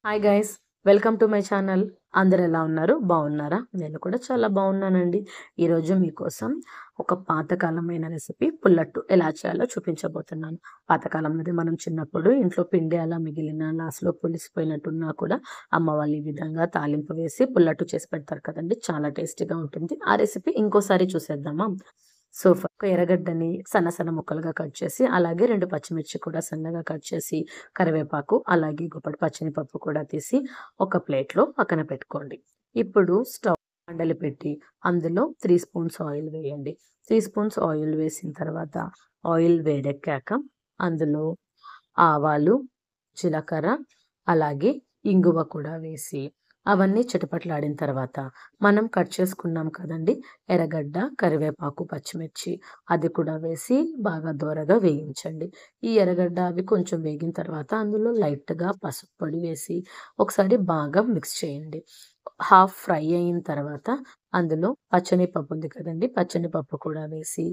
Hi guys, welcome to my channel. అందరు ఎలా ఉన్నారు? బాగున్నారా? నేను కూడా చాలా బాగున్నానండి. ఈరోజు మీకోసం ఒక పాతకాలమైన రెసిపీ పుల్లట్టు ఎలా చేయాలో చూపించబోతున్నాను. పాతకాలంలోది మనం చిన్నప్పుడు ఇంట్లో పిండి అలా మిగిలిన లాస్ట్లో పులిసిపోయినట్టున్నా కూడా అమ్మ వాళ్ళు ఈ విధంగా తాలింపు వేసి పుల్లట్టు చేసి పెడతారు కదండి. చాలా టేస్టీగా ఉంటుంది. ఆ రెసిపీ ఇంకోసారి చూసేద్దామా? సో ఒక ఎర్రగడ్డని సన్న సన్న ముక్కలుగా కట్ చేసి, అలాగే 2 పచ్చిమిర్చి కూడా సన్నగా కట్ చేసి, కరివేపాకు అలాగే గుప్పెడు పచ్చనిపప్పు కూడా తీసి ఒక ప్లేట్లో పక్కన పెట్టుకోండి. ఇప్పుడు స్టవ్ మంటలు పెట్టి అందులో 3 స్పూన్స్ ఆయిల్ వేయండి. 3 స్పూన్స్ ఆయిల్ వేసిన తర్వాత ఆయిల్ వేడెక్కాక అందులో ఆవాలు, జీలకర్ర అలాగే ఇంగువ కూడా వేసి అవన్నీ చిటపటలాడిన తర్వాత మనం కట్ చేసుకున్నాం కదండి ఎర్రగడ్డ, కరివేపాకు, పచ్చిమిర్చి అది కూడా వేసి బాగా దోరగా వేయించండి. ఈ ఎర్రగడ్డ అవి కొంచెం వేగిన తర్వాత అందులో లైట్గా పసుపు పొడి వేసి ఒకసారి బాగా మిక్స్ చేయండి. హాఫ్ ఫ్రై అయిన తర్వాత అందులో పచ్చనిపప్పు ఉంది కదండి, పచ్చనిపప్పు కూడా వేసి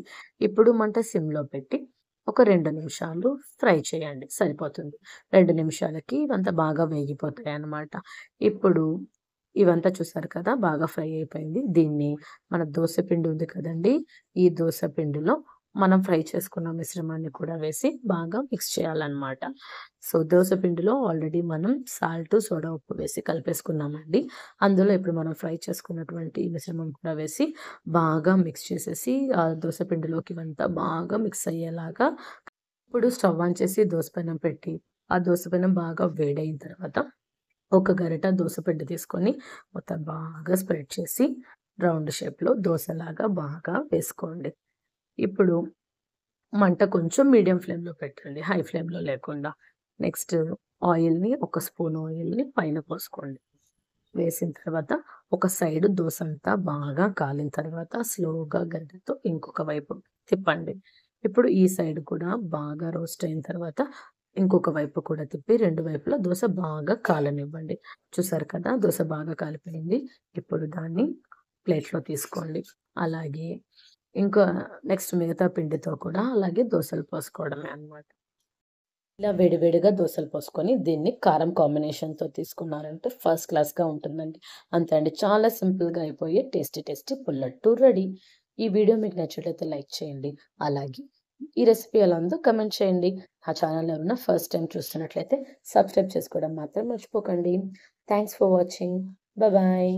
ఇప్పుడు మంట సిమ్లో పెట్టి ఒక 2 నిమిషాలు ఫ్రై చేయండి, సరిపోతుంది. 2 నిమిషాలకి ఇవంతా బాగా వేగిపోతాయి అన్నమాట. ఇప్పుడు ఇవంతా చూసారు కదా, బాగా ఫ్రై అయిపోయింది. దీన్ని మన దోస పిండి ఉంది కదండి, ఈ దోస పిండిలో మనం ఫ్రై చేసుకున్న మిశ్రమాన్ని కూడా వేసి బాగా మిక్స్ చేయాలన్నమాట. సో దోస పిండిలో ఆల్రెడీ మనం సాల్ట్, సోడా ఉప్పు వేసి కలిపేసుకున్నామండి. అందులో ఇప్పుడు మనం ఫ్రై చేసుకున్నటువంటి మిశ్రమం కూడా వేసి బాగా మిక్స్ చేసేసి ఆ దోస పిండిలోకి ఇవంతా బాగా మిక్స్ అయ్యేలాగా ఇప్పుడు స్టవ్ ఆన్ చేసి దోసపెనం పెట్టి ఆ దోసపెనం బాగా వేడైన తర్వాత ఒక గరిట దోసపిండి తీసుకొని మొత్తం బాగా స్ప్రెడ్ చేసి రౌండ్ షేప్లో దోసలాగా బాగా వేసుకోండి. ఇప్పుడు మంట కొంచెం మీడియం ఫ్లేమ్లో పెట్టండి, హై ఫ్లేమ్లో లేకుండా. నెక్స్ట్ ఆయిల్ని, ఒక స్పూన్ ఆయిల్ని పైన పోసుకోండి. వేసిన తర్వాత ఒక సైడ్ దోస అంతా బాగా కాలిన తర్వాత స్లోగా గరిటెతో ఇంకొక వైపు తిప్పండి. ఇప్పుడు ఈ సైడ్ కూడా బాగా రోస్ట్ అయిన తర్వాత ఇంకొక వైపు కూడా తిప్పి 2 వైపులా దోస బాగా కాలనివ్వండి. చూసారు కదా, దోస బాగా కాలిపోయింది. ఇప్పుడు దాన్ని ప్లేట్లో తీసుకోండి. అలాగే ఇంకా నెక్స్ట్ మిగతా పిండితో కూడా అలాగే దోసలు పోసుకోవడమే అన్నమాట. ఇలా వేడివేడిగా దోసలు పోసుకొని దీన్ని కారం కాంబినేషన్తో తీసుకున్నారంటే ఫస్ట్ క్లాస్గా ఉంటుందండి. అంతే అండి, చాలా సింపుల్గా అయిపోయే టేస్టీ టేస్టీ పుల్లట్టు రెడీ. ఈ వీడియో మీకు నచ్చినట్లయితే లైక్ చేయండి. అలాగే ఈ రెసిపీ ఎలా ఉందో కమెంట్ చేయండి. ఆ ఛానల్ ఎవరైనా ఫస్ట్ టైం చూస్తున్నట్లయితే సబ్స్క్రైబ్ చేసుకోవడం మాత్రం మర్చిపోకండి. Thanks for watching. బాయ్.